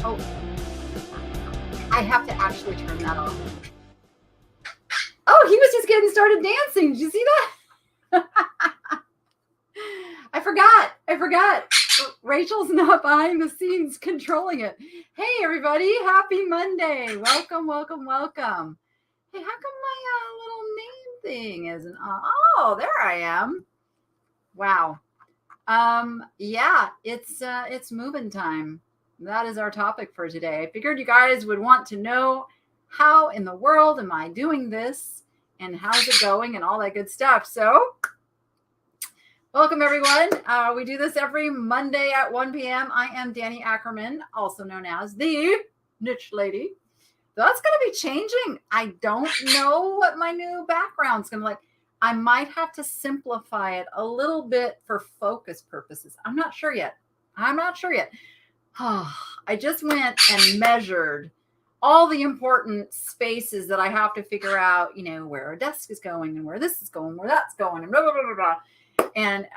Oh, I have to actually turn that off. Oh, he was just getting started dancing. Did you see that? I forgot. Rachel's not behind the scenes controlling it. Hey, everybody. Happy Monday. Welcome. Hey, how come my little name thing isn't on? Oh, there I am. Wow. Yeah, it's moving time. That is our topic for today. I figured you guys would want to know how in the world am I doing this and how's it going and all that good stuff. So welcome, everyone. We do this every Monday at 1 p.m. I am Danny Ackerman, also known as the Niche Lady. That's going to be changing. I don't know what my new background's going to like. I might have to simplify it a little bit for focus purposes. I'm not sure yet. I just went and measured all the important spaces that I have to figure out, where a desk is going and where this is going, where that's going, and blah, blah, blah, blah, blah. And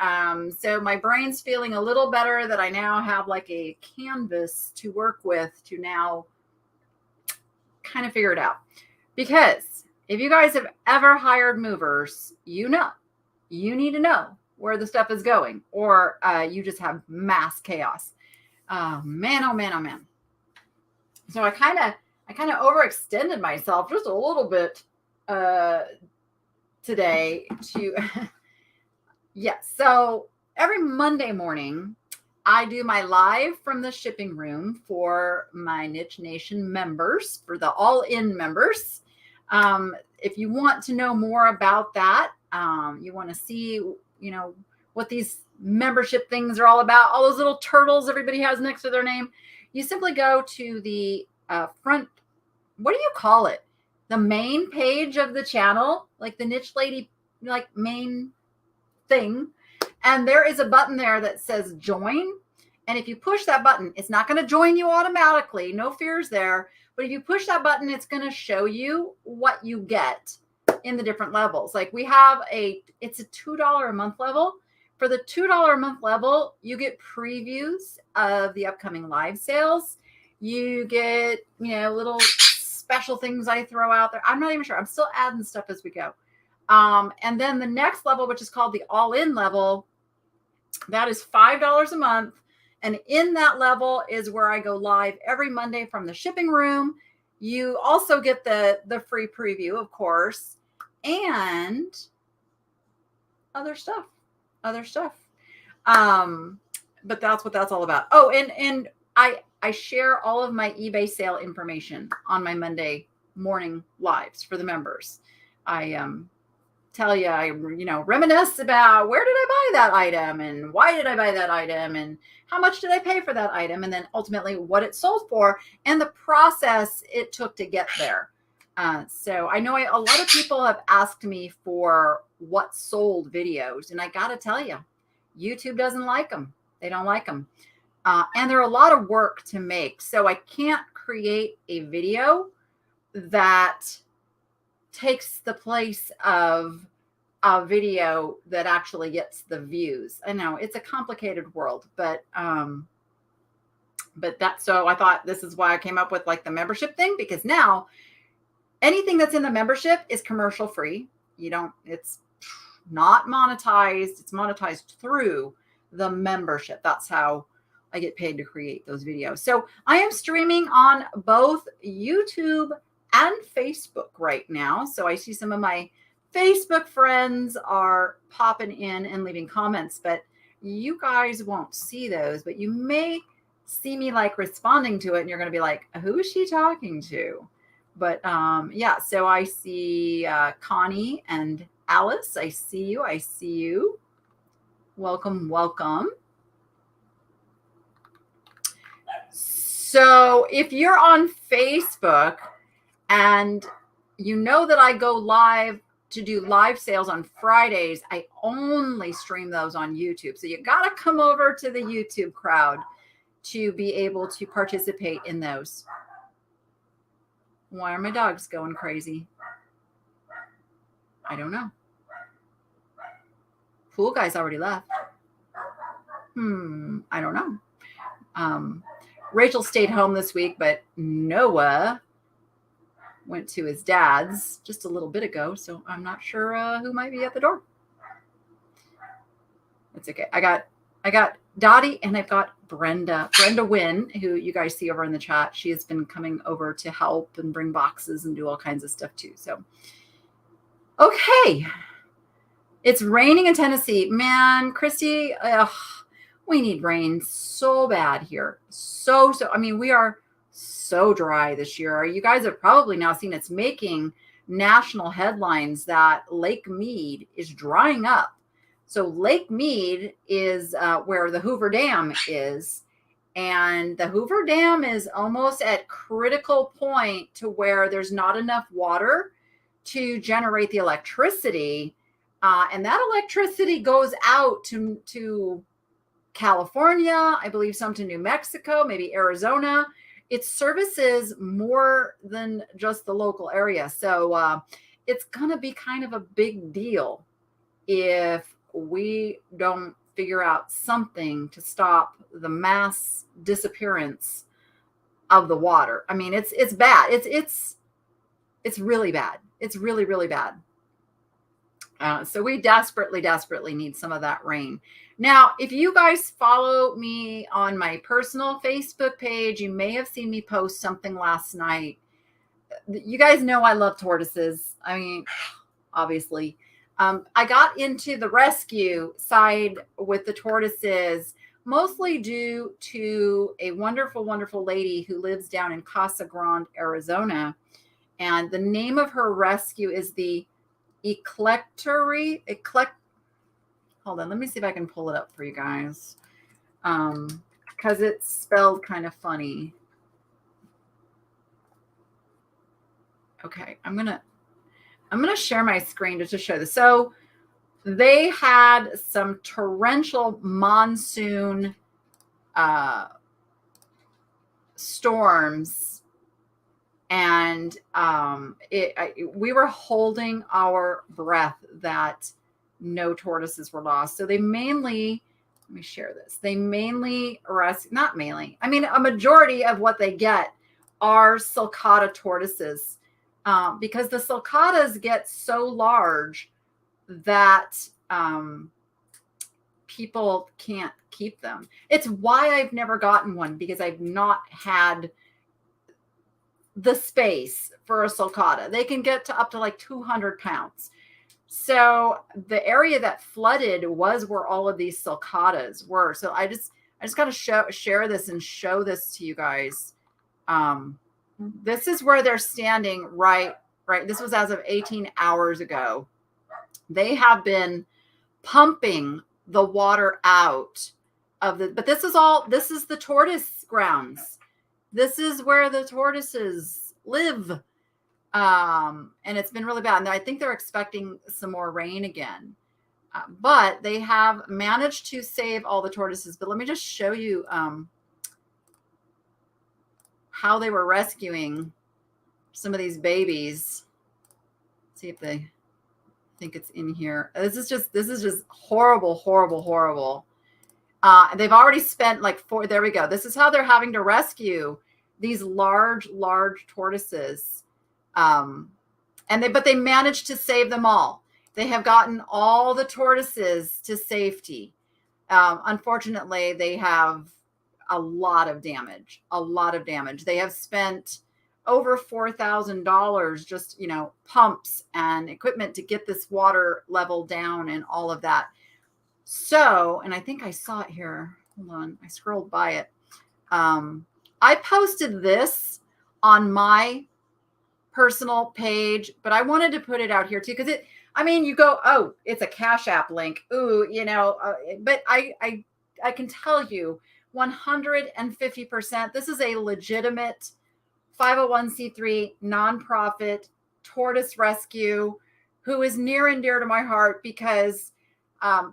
so my brain's feeling a little better that I now have like a canvas to work with to now kind of figure it out. Because if you guys have ever hired movers, you need to know where the stuff is going, or you just have mass chaos. Oh man. So I kind of overextended myself just a little bit today to So every Monday morning I do my live from the shipping room for my Niche Nation members, for the all-in members. If you want to know more about that, you want to see, what these membership things are all about, all those little turtles everybody has next to their name, you simply go to the front, what do you call it? The main page of the channel, like the Niche Lady, like main thing. And there is a button there that says join. And if you push that button, it's not going to join you automatically. No fears there. But if you push that button, it's going to show you what you get in the different levels. Like we have it's a $2 a month level. For the $2 a month level, you get previews of the upcoming live sales. You get, little special things I throw out there. I'm not even sure. I'm still adding stuff as we go. And then the next level, which is called the all-in level, that is $5 a month. And in that level is where I go live every Monday from the shipping room. You also get the free preview, of course, and other stuff. But that's what that's all about. Oh, and I share all of my eBay sale information on my Monday morning lives for the members. I tell you, I reminisce about where did I buy that item and why did I buy that item and how much did I pay for that item, and then ultimately what it sold for and the process it took to get there. So I know a lot of people have asked me for what sold videos, and I got to tell you, YouTube doesn't like them. They don't like them. And they're a lot of work to make. So I can't create a video that takes the place of a video that actually gets the views. I know it's a complicated world, but so I thought this is why I came up with like the membership thing, because now anything that's in the membership is commercial free. It's not monetized. It's monetized through the membership. That's how I get paid to create those videos. So I am streaming on both YouTube and Facebook right now. So I see some of my Facebook friends are popping in and leaving comments, but you guys won't see those, but you may see me like responding to it and you're going to be like, who is she talking to? But yeah, so I see Connie and Alice. I see you. Welcome. So if you're on Facebook and you know that I go live to do live sales on Fridays, I only stream those on YouTube. So you got to come over to the YouTube crowd to be able to participate in those. Why are my dogs going crazy? I don't know. Pool guy's already left. I don't know. Rachel stayed home this week, but Noah went to his dad's just a little bit ago, so I'm not sure who might be at the door. It's okay. I got Dottie and I've got Brenda Wynn, who you guys see over in the chat. She has been coming over to help and bring boxes and do all kinds of stuff too. So, okay. It's raining in Tennessee. Man, Christy, we need rain so bad here. So, I mean, we are so dry this year. You guys have probably now seen it's making national headlines that Lake Mead is drying up. So Lake Mead is where the Hoover Dam is. And the Hoover Dam is almost at critical point to where there's not enough water to generate the electricity. And that electricity goes out to California, I believe some to New Mexico, maybe Arizona. It services more than just the local area. So it's going to be kind of a big deal if we don't figure out something to stop the mass disappearance of the water. I mean, it's bad. It's really bad. It's really, really bad. So we desperately need some of that rain. Now, if you guys follow me on my personal Facebook page, you may have seen me post something last night. You guys know I love tortoises. I mean, obviously. I got into the rescue side with the tortoises, mostly due to a wonderful, wonderful lady who lives down in Casa Grande, Arizona. And the name of her rescue is the Hold on, let me see if I can pull it up for you guys. Because it's spelled kind of funny. Okay, I'm gonna share my screen just to show this. So they had some torrential monsoon storms, and we were holding our breath that no tortoises were lost. So they mainly, let me share this. They mainly not mainly, I mean, a majority of what they get are sulcata tortoises. Because the sulcatas get so large that people can't keep them. It's why I've never gotten one, because I've not had the space for a sulcata. They can get to up to like 200 pounds. So the area that flooded was where all of these sulcatas were. So I just got to share this and show this to you guys. This is where they're standing right. This was as of 18 hours ago. They have been pumping the water out of but this is the tortoise grounds. This is where the tortoises live. And it's been really bad. And I think they're expecting some more rain again. But they have managed to save all the tortoises. But let me just show you how they were rescuing some of these babies. See if they think it's in here. This is just horrible. They've already spent like there we go. This is how they're having to rescue these large tortoises. But they managed to save them all. They have gotten all the tortoises to safety. Unfortunately, they have a lot of damage. They have spent over $4,000 just, pumps and equipment to get this water level down and all of that. So, and I think I saw it here. Hold on. I scrolled by it. I posted this on my personal page, but I wanted to put it out here too. Cause you go, oh, it's a Cash App link. Ooh, but I can tell you 150%, this is a legitimate 501c3 nonprofit tortoise rescue. who is near and dear to my heart because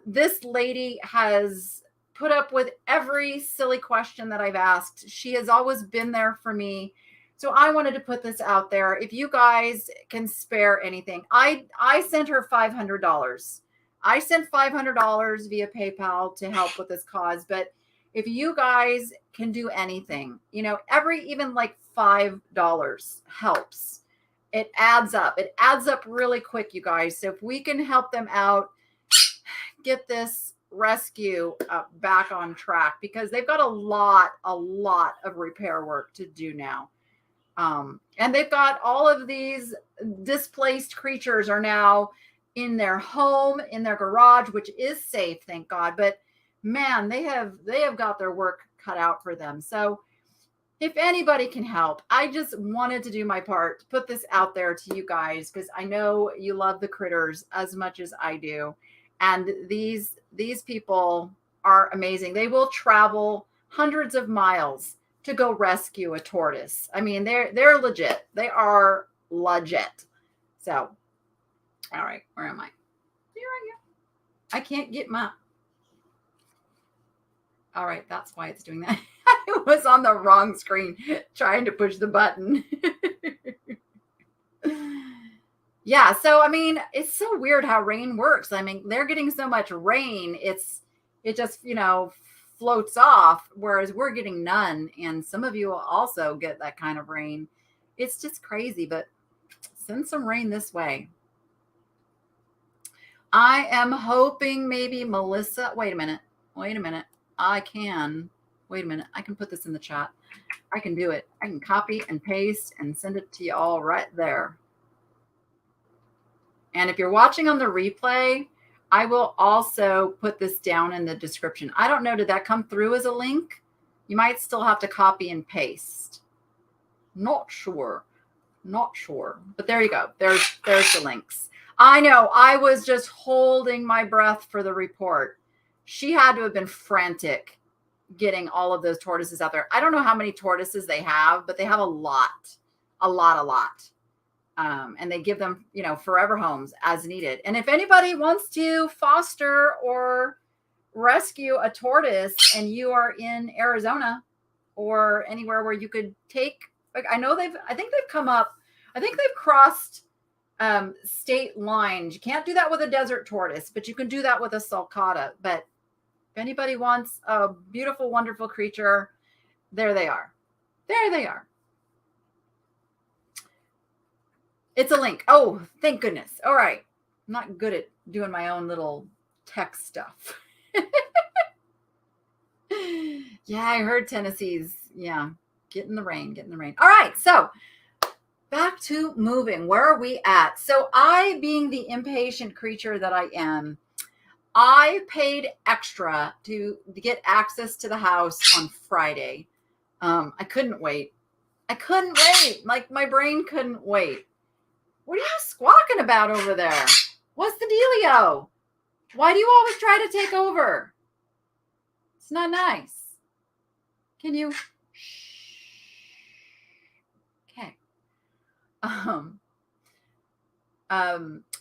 this lady has put up with every silly question that I've asked. She has always been there for me. So I wanted to put this out there. If you guys can spare anything, I sent her $500. I sent $500 via PayPal to help with this cause. But if you guys can do anything, even like $5 helps. It adds up. It adds up really quick, you guys. So if we can help them out, get this rescue back on track, because they've got a lot of repair work to do now. And they've got all of these displaced creatures are now in their home, in their garage, which is safe, thank God. But man, they have got their work cut out for them. So if anybody can help, I just wanted to do my part to put this out there to you guys, because I know you love the critters as much as I do. And these people are amazing. They will travel hundreds of miles to go rescue a tortoise. I mean, they're legit. They are legit. So, all right, where am I? Here I am. I can't get my. All right, that's why it's doing that. I was on the wrong screen trying to push the button. Yeah, so I mean, it's so weird how rain works. I mean, they're getting so much rain, it just, floats off, whereas we're getting none. And some of you will also get that kind of rain. It's just crazy, but send some rain this way. I am hoping maybe Melissa, wait a minute. I can put this in the chat. I can do it. I can copy and paste and send it to you all right there. And if you're watching on the replay, I will also put this down in the description. I don't know, did that come through as a link? You might still have to copy and paste. Not sure. But there you go. There's the links. I know, I was just holding my breath for the report. She had to have been frantic getting all of those tortoises out there. I don't know how many tortoises they have, but they have a lot. And they give them, forever homes as needed. And if anybody wants to foster or rescue a tortoise and you are in Arizona or anywhere where you could take, like, I think they've crossed state lines. You can't do that with a desert tortoise, but you can do that with a sulcata. But if anybody wants a beautiful, wonderful creature, there they are. It's a link. Oh, thank goodness. All right. I'm not good at doing my own little tech stuff. Yeah, I heard Tennessee's, getting the rain. All right. So back to moving. Where are we at? So I, being the impatient creature that I am, I paid extra to get access to the house on Friday. I couldn't wait. Like, my brain couldn't wait. What are you squawking about over there? What's the dealio? Why do you always try to take over? It's not nice. Can you? Okay.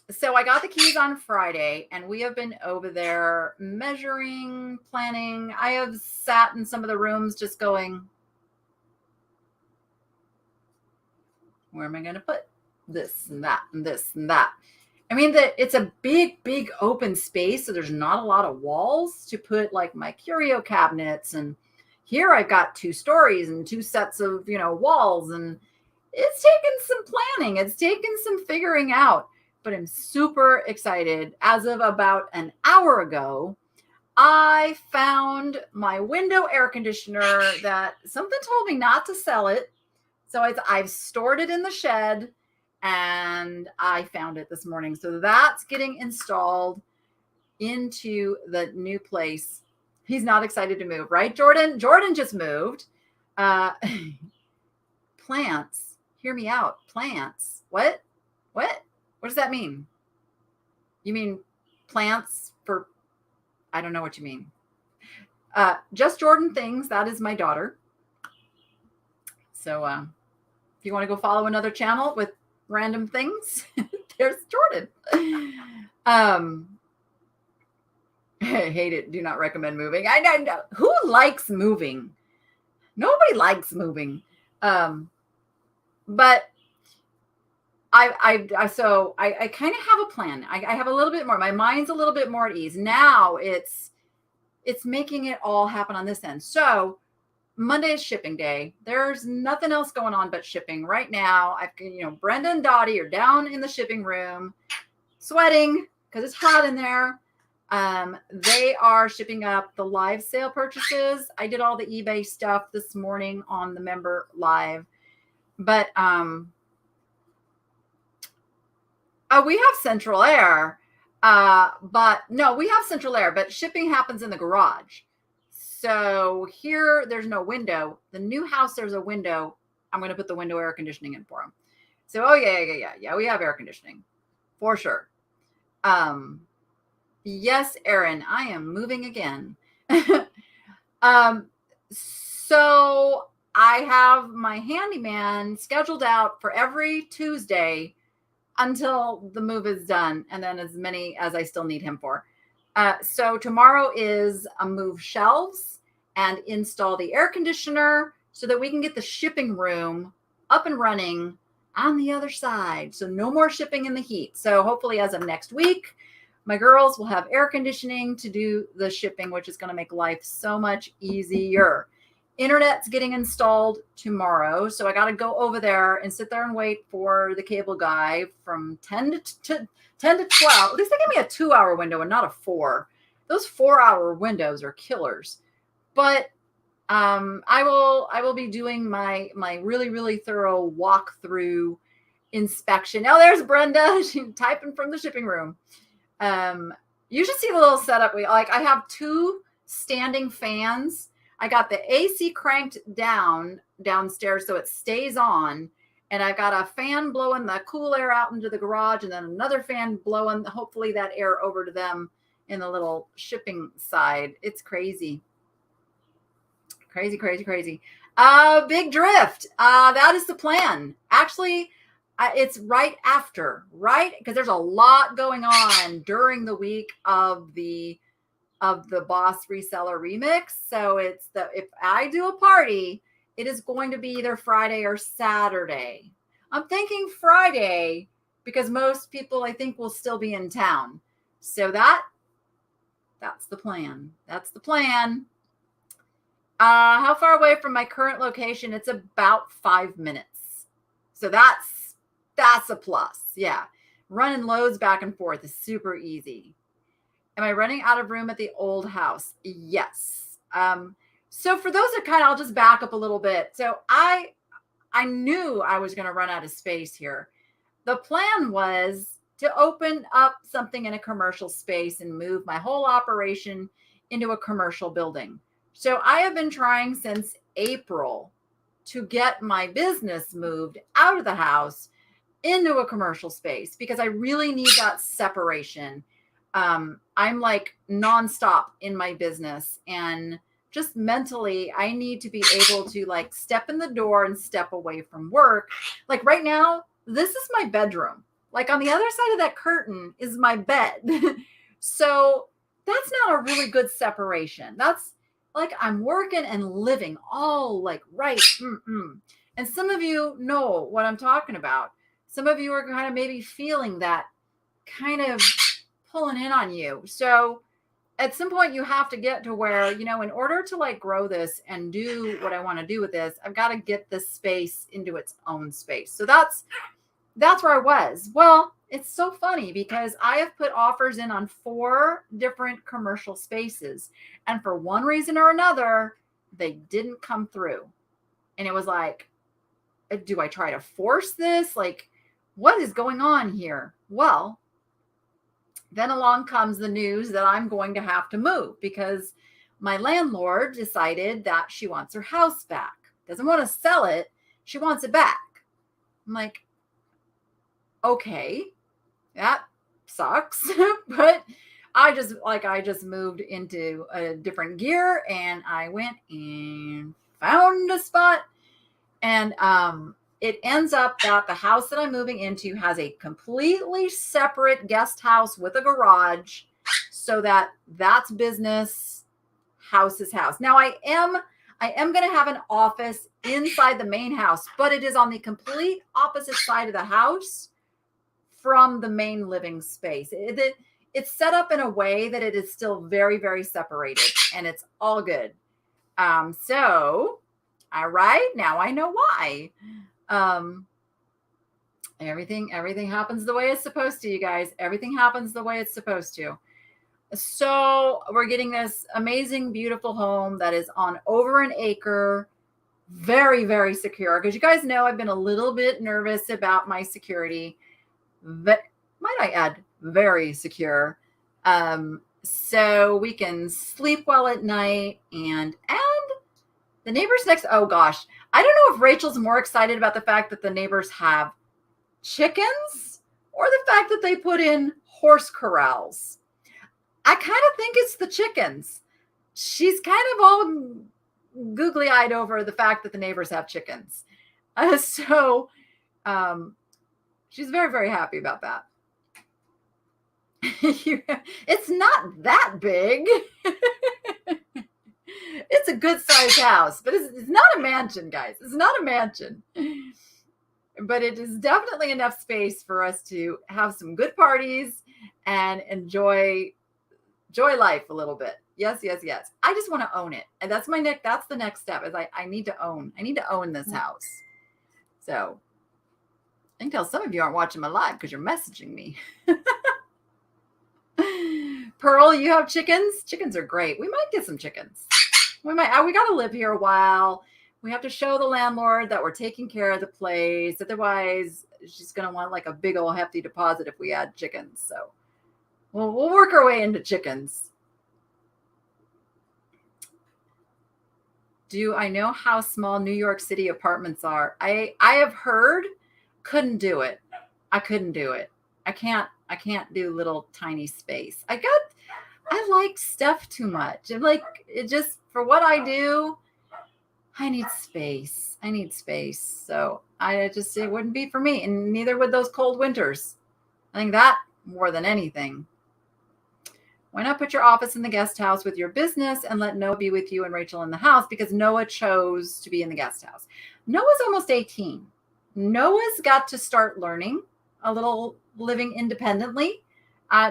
So I got the keys on Friday, and we have been over there measuring, planning. I have sat in some of the rooms just going, where am I going to put this and that and this and that? I mean, it's a big open space, so there's not a lot of walls to put like my curio cabinets. And here I've got 2 stories and 2 sets of, walls, and it's taken some planning. It's taken some figuring out, but I'm super excited. As of about an hour ago, I found my window air conditioner that something told me not to sell it. So I've stored it in the shed, and I found it this morning. So that's getting installed into the new place. He's not excited to move, right, Jordan? Jordan just moved. Plants. Hear me out. Plants. What? What does that mean? You mean plants for, I don't know what you mean. Just Jordan Things. That is my daughter. So if you want to go follow another channel with random things, There's Jordan. I hate it. Do not recommend moving. I know. Who likes moving? Nobody likes moving. But I kind of have a plan. I have a little bit more. My mind's a little bit more at ease. Now it's making it all happen on this end. So Monday is shipping day. There's nothing else going on but shipping right now. Brenda and Dottie are down in the shipping room sweating because it's hot in there. They are shipping up the live sale purchases. I did all the eBay stuff this morning on the member live, but we have central air. But no, we have central air, but shipping happens in the garage. So here, there's no window. The new house, there's a window. I'm going to put the window air conditioning in for them. So, yeah, we have air conditioning for sure. Yes, Erin, I am moving again. So I have my handyman scheduled out for every Tuesday until the move is done, and then as many as I still need him for. So tomorrow is move shelves and install the air conditioner so that we can get the shipping room up and running on the other side. So no more shipping in the heat. So hopefully as of next week, my girls will have air conditioning to do the shipping, which is going to make life so much easier. Internet's getting installed tomorrow. So I got to go over there and sit there and wait for the cable guy from 10 to 12. At least they give me a 2-hour window and not a 4. Those 4-hour windows are killers. But I will be doing my really, really thorough walkthrough inspection. Oh, there's Brenda. She's typing from the shipping room. You should see the little setup. I have 2 standing fans. I got the AC cranked downstairs so it stays on. And I've got a fan blowing the cool air out into the garage, and then another fan blowing, hopefully, that air over to them in the little shipping side. It's crazy. Crazy, crazy, crazy. Big drift. That is the plan. Actually, it's right because there's a lot going on during the week of the Boss Reseller Remix. So if I do a party, it is going to be either Friday or Saturday. I'm thinking Friday because most people, I think, will still be in town. So that's the plan. That's the plan. How far away from my current location? It's about 5 minutes. So that's a plus. Yeah. Running loads back and forth is super easy. Am I running out of room at the old house? Yes. So for those that I'll just back up a little bit. So I knew I was going to run out of space here. The plan was to open up something in a commercial space and move my whole operation into a commercial building. So I have been trying since April to get my business moved out of the house into a commercial space because I really need that separation. I'm like nonstop in my business, and just mentally, I need to be able to step in the door and step away from work. Like right now, this is my bedroom. Like on the other side of that curtain is my bed. So that's not a really good separation. That's like I'm working and living all right. And some of you know what I'm talking about. Some of you are kind of maybe feeling that kind of pulling in on you. So at some point you have to get to where, in order to grow this and do what I want to do with this, I've got to get this space into its own space. So that's where I was. Well, it's so funny because I have put offers in on 4 different commercial spaces. And for one reason or another, they didn't come through. And it was like, do I try to force this? What is going on here? Well, then along comes the news that I'm going to have to move because my landlord decided that she wants her house back. Doesn't want to sell it. She wants it back. I'm like, okay, that sucks. But I just moved into a different gear and I went and found a spot. And it ends up that the house that I'm moving into has a completely separate guest house with a garage, so that's business, house is house. Now I am going to have an office inside the main house, but it is on the complete opposite side of the house from the main living space. It's set up in a way that it is still very, very separated, and it's all good. So, all right, now I know why. Everything happens the way it's supposed to, you guys. Everything happens the way it's supposed to. So we're getting this amazing, beautiful home that is on over an acre, very, very secure. Because you guys know I've been a little bit nervous about my security. But might I add, very secure. So we can sleep well at night, and the neighbors next, oh gosh, I don't know if Rachel's more excited about the fact that the neighbors have chickens or the fact that they put in horse corrals. I kind of think it's the chickens. She's kind of all googly-eyed over the fact that the neighbors have chickens. So she's very, very happy about that. It's not that big. It's a good sized house, but it's not a mansion, guys. It's not a mansion. But it is definitely enough space for us to have some good parties and enjoy life a little bit. Yes, yes, yes. I just want to own it. And that's the next step is I need to own this house. So I can tell some of you aren't watching my live because you're messaging me. Pearl, you have chickens? Chickens are great. We might get some chickens. We got to live here a while. We have to show the landlord that we're taking care of the place. Otherwise, she's going to want like a big old hefty deposit if we add chickens. So we'll work our way into chickens. Do I know how small New York City apartments are? I have heard. Couldn't do it. I couldn't do it. I can't do little tiny space. I like stuff too much. It just, for what I do, I need space. So it wouldn't be for me. And neither would those cold winters. I think that more than anything. Why not put your office in the guest house with your business and let Noah be with you and Rachel in the house? Because Noah chose to be in the guest house. Noah's almost 18. Noah's got to start learning a little, living independently.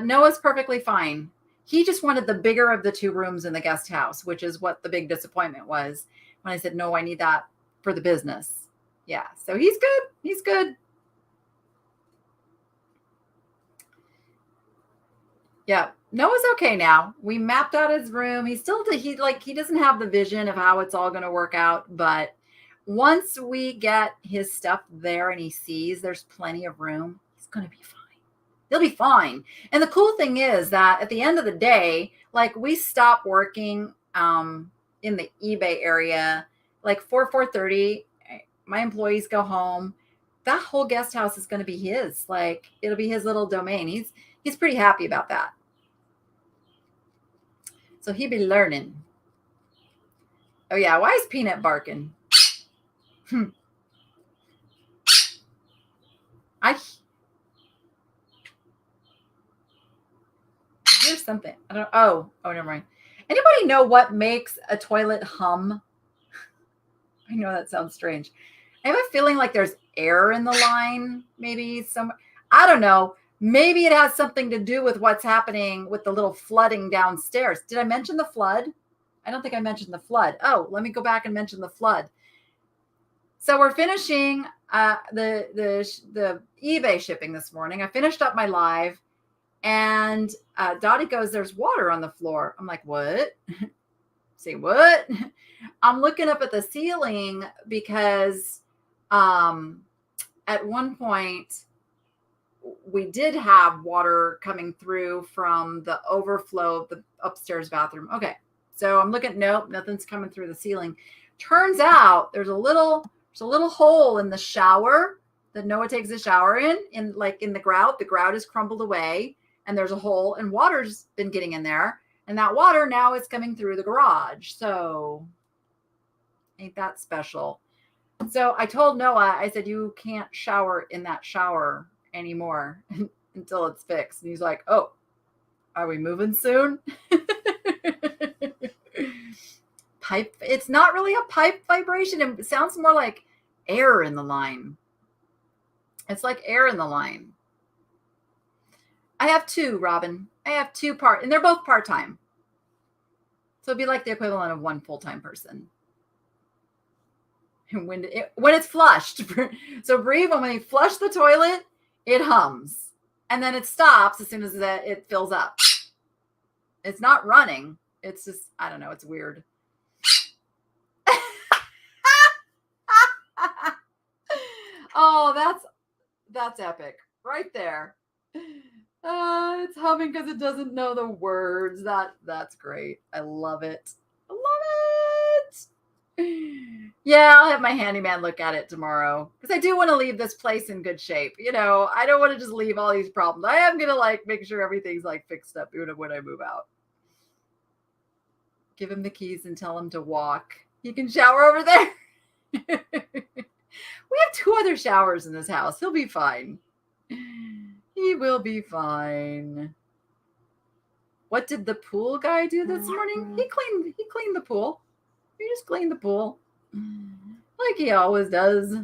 Noah's perfectly fine. He just wanted the bigger of the two rooms in the guest house, which is what the big disappointment was when I said, no, I need that for the business. Yeah. So he's good. He's good. Yeah. Noah's okay now. We mapped out his room. He doesn't have the vision of how it's all going to work out. But once we get his stuff there and he sees there's plenty of room, he's going to be fine. He'll be fine. And the cool thing is that at the end of the day, like we stop working in the eBay area, like 4:30, my employees go home. That whole guest house is going to be his. Like it'll be his little domain. He's pretty happy about that. So he'll be learning. Oh yeah, why is Peanut barking? Here's something. I don't. Oh, never mind. Anybody know what makes a toilet hum? I know that sounds strange. I have a feeling like there's air in the line. Maybe I don't know. Maybe it has something to do with what's happening with the little flooding downstairs. Did I mention the flood? I don't think I mentioned the flood. Oh, let me go back and mention the flood. So we're finishing the eBay shipping this morning. I finished up my live. And Dottie goes, there's water on the floor. I'm like, what? Say what? I'm looking up at the ceiling because at one point we did have water coming through from the overflow of the upstairs bathroom. Okay. So I'm looking, nope, nothing's coming through the ceiling. Turns out there's a little hole in the shower that Noah takes a shower in the grout. The grout is crumbled away. And there's a hole and water's been getting in there. And that water now is coming through the garage. So ain't that special? So I told Noah, I said, you can't shower in that shower anymore until it's fixed. And he's like, oh, are we moving soon? Pipe. It's not really a pipe vibration. It sounds more like air in the line. It's like air in the line. I have two, Robin. I have two and they're both part-time. So it'd be like the equivalent of one full-time person. And when it's flushed. So Bree, when we flush the toilet, it hums. And then it stops as soon as it fills up. It's not running. It's just, I don't know, it's weird. Oh, that's epic. Right there. It's humming because it doesn't know the words. That's great. I love it. I love it. Yeah, I'll have my handyman look at it tomorrow because I do want to leave this place in good shape. You know, I don't want to just leave all these problems. I am going to like make sure everything's like fixed up when I move out. Give him the keys and tell him to walk. He can shower over there. We have 2 other showers in this house. He'll be fine. He will be fine. What did the pool guy do this morning? He cleaned the pool. He just cleaned the pool. Like he always does.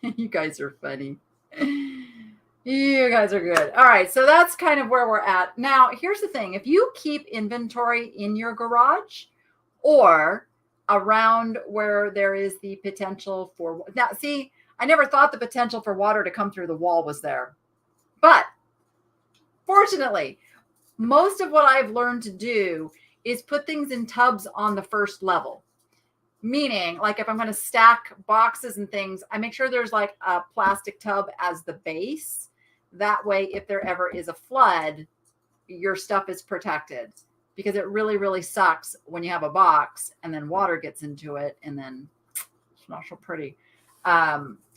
You guys are funny. You guys are good. All right. So that's kind of where we're at. Now, here's the thing. If you keep inventory in your garage or around where there is the potential for, now see, I never thought the potential for water to come through the wall was there. But fortunately, most of what I've learned to do is put things in tubs on the first level. Meaning, like if I'm going to stack boxes and things, I make sure there's like a plastic tub as the base. That way, if there ever is a flood, your stuff is protected. Because it really, really sucks when you have a box and then water gets into it and then it's not so pretty.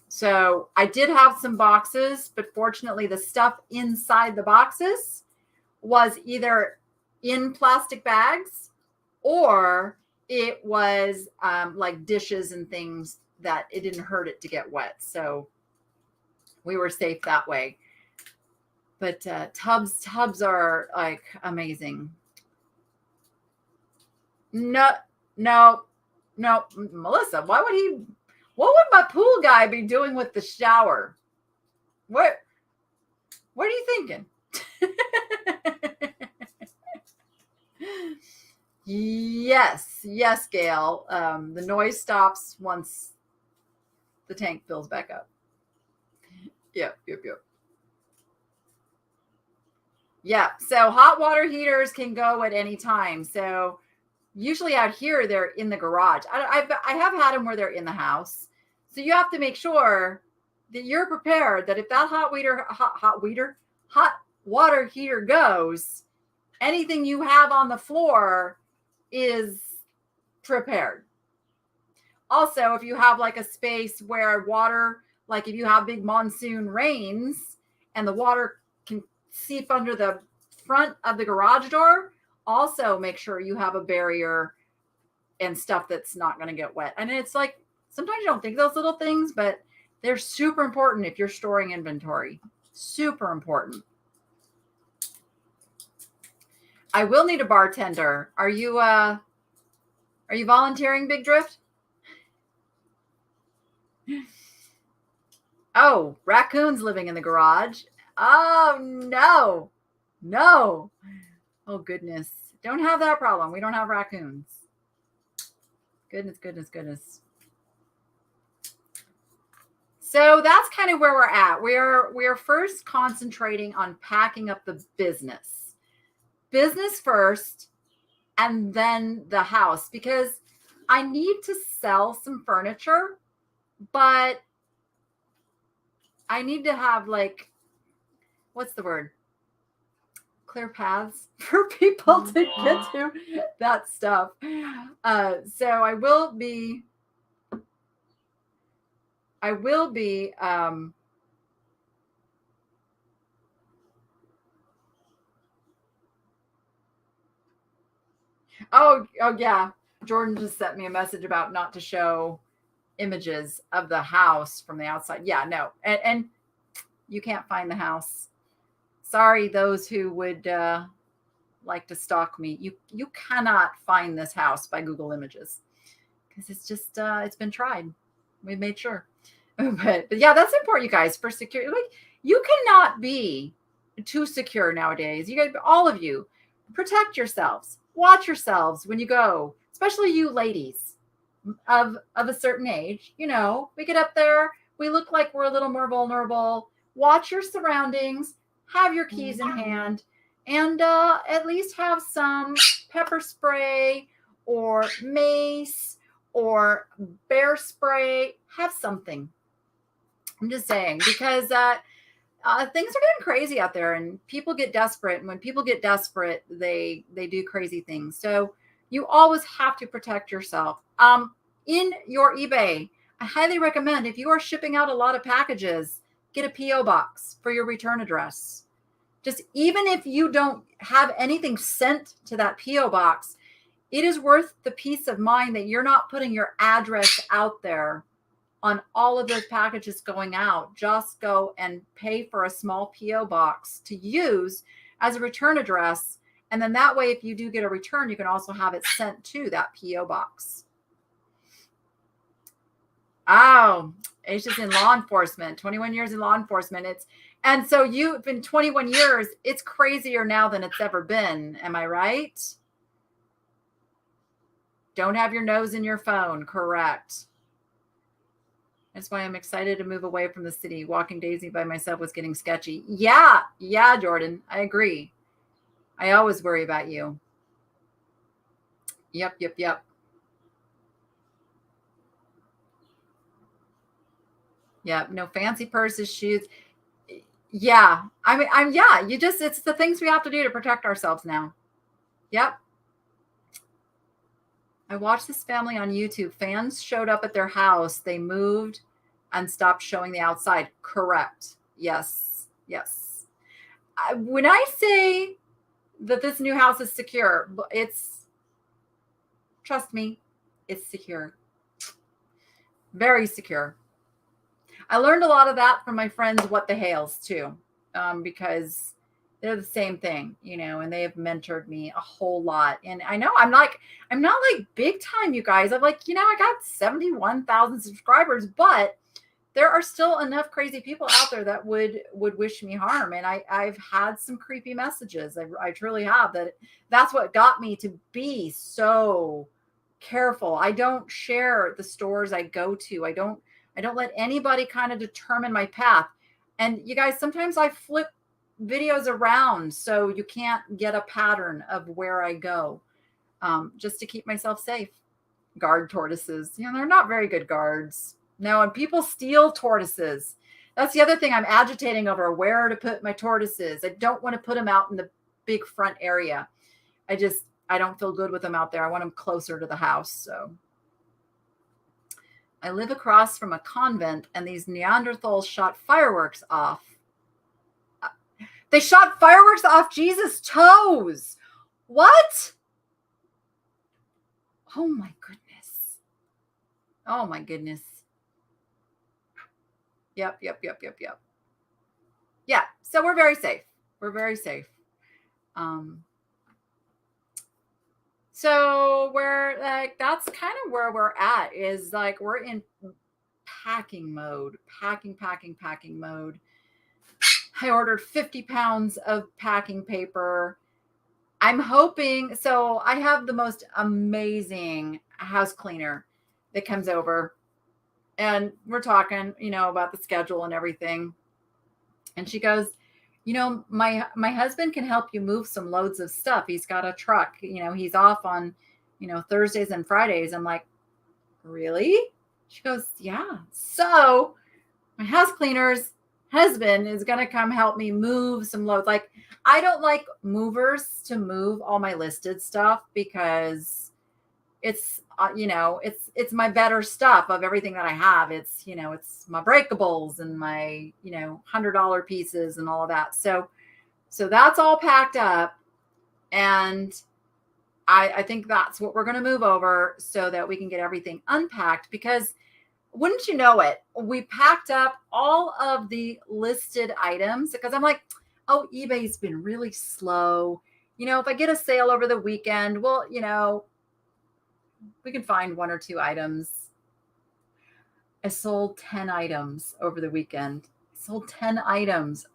So I did have some boxes, but fortunately the stuff inside the boxes was either in plastic bags or it was like dishes and things that it didn't hurt it to get wet. So we were safe that way. But tubs are like amazing. No, Melissa, what would my pool guy be doing with the shower? What are you thinking? Yes, Gail. The noise stops once the tank fills back up. Yep. Yeah, so hot water heaters can go at any time. So usually out here, they're in the garage. I have had them where they're in the house. So you have to make sure that you're prepared that if that hot water heater goes, anything you have on the floor is prepared. Also, if you have like a space where water, like if you have big monsoon rains and the water can seep under the front of the garage door, also make sure you have a barrier and stuff that's not going to get wet. And it's like, sometimes you don't think those little things, but they're super important if you're storing inventory. Super important. I will need a bartender. Are you volunteering, Big Drift? Oh, raccoons living in the garage. Oh, no. Oh, goodness. Don't have that problem. We don't have raccoons. Goodness. So that's kind of where we're at. We're first concentrating on packing up the business. Business first, and then the house, because I need to sell some furniture, but I need to have like, what's the word? Clear paths for people to get to that stuff. So I will be oh yeah. Jordan just sent me a message about not to show images of the house from the outside. Yeah, no. And you can't find the house. Sorry, those who would like to stalk me. You cannot find this house by Google Images because it's just it's been tried. We've made sure. But yeah, that's important, you guys, for security. Like, you cannot be too secure nowadays. You guys, all of you, protect yourselves. Watch yourselves when you go, especially you ladies of a certain age. You know, we get up there, we look like we're a little more vulnerable. Watch your surroundings, have your keys in hand, and at least have some pepper spray or mace or bear spray. Have something. I'm just saying, because things are getting crazy out there, and people get desperate. And when people get desperate, they do crazy things. So you always have to protect yourself. In your eBay, I highly recommend, if you are shipping out a lot of packages, get a PO box for your return address. Just even if you don't have anything sent to that PO box, it is worth the peace of mind that you're not putting your address out there on all of those packages going out. Just go and pay for a small PO box to use as a return address. And then that way, if you do get a return, you can also have it sent to that PO box. Oh, it's just in law enforcement, 21 years in law enforcement. And so you've been 21 years. It's crazier now than it's ever been. Am I right? Don't have your nose in your phone. Correct. That's why I'm excited to move away from the city. Walking Daisy by myself was getting sketchy. Yeah, Jordan, I agree. I always worry about you. Yep. Yeah, no fancy purses, shoes. Yeah, it's the things we have to do to protect ourselves now. Yep. I watched this family on YouTube. Fans showed up at their house. They moved and stopped showing the outside. Correct. Yes. When I say that this new house is secure, trust me, it's secure. Very secure. I learned a lot of that from my friends, What the Hales, too, because they're the same thing, and they have mentored me a whole lot. And I know I'm not like big time, you guys. I'm like, I got 71,000 subscribers, but there are still enough crazy people out there that would wish me harm. And I've had some creepy messages. I truly have. That's what got me to be so careful. I don't share the stores I go to. I don't let anybody kind of determine my path. And you guys, sometimes I flip videos around so you can't get a pattern of where I go, just to keep myself safe. Guard tortoises, they're not very good guards. No, and people steal tortoises. That's the other thing I'm agitating over, where to put my tortoises. I don't want to put them out in the big front area. I don't feel good with them out there. I want them closer to the house. So I live across from a convent, and these Neanderthals shot fireworks off. They shot fireworks off Jesus' toes. What? Oh my goodness. Yep. Yeah. So we're very safe. So we're like, that's kind of where we're at, is like, we're in packing mode, packing mode. I ordered 50 pounds of packing paper. I'm hoping, so I have the most amazing house cleaner that comes over, and we're talking, about the schedule and everything. And she goes, my husband can help you move some loads of stuff. He's got a truck, he's off on, Thursdays and Fridays. I'm like, really? She goes, yeah. So my house cleaner's husband is going to come help me move some loads. Like, I don't like movers to move all my listed stuff, because it's, it's my better stuff of everything that I have. It's, it's my breakables and my, $100 pieces and all of that. So that's all packed up. And I think that's what we're going to move over so that we can get everything unpacked, because wouldn't you know it, we packed up all of the listed items because I'm like, oh, eBay's been really slow. If I get a sale over the weekend, well, we can find 1 or 2 items. I sold 10 items over the weekend. I sold 10 items.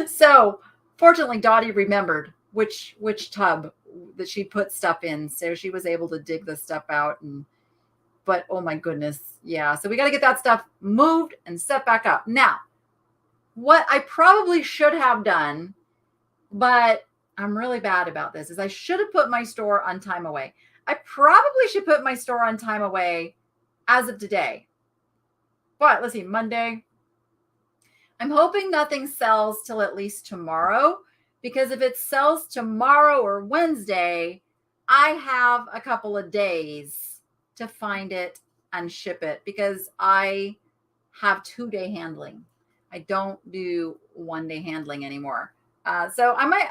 So fortunately, Dottie remembered which tub that she put stuff in. So she was able to dig the stuff out. But oh my goodness. Yeah. So we got to get that stuff moved and set back up. Now, what I probably should have done, but I'm really bad about this, is I should have put my store on time away. I probably should put my store on time away as of today. But let's see, Monday. I'm hoping nothing sells till at least tomorrow, because if it sells tomorrow or Wednesday, I have a couple of days to find it and ship it, because I have 2-day handling. I don't do 1-day handling anymore. So I might,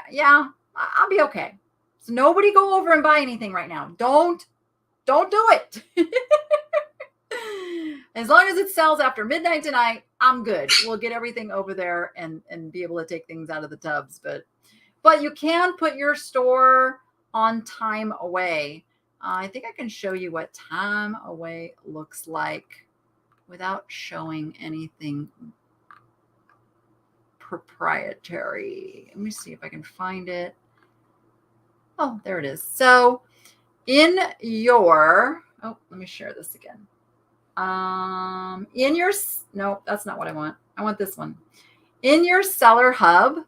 I'll be okay. So nobody go over and buy anything right now. Don't do it. As long as it sells after midnight tonight, I'm good. We'll get everything over there and be able to take things out of the tubs. But you can put your store on time away. I think I can show you what time away looks like without showing anything proprietary. Let me see if I can find it. Oh, there it is. So in your, let me share this again. No, that's not what I want. I want this one. In your seller hub,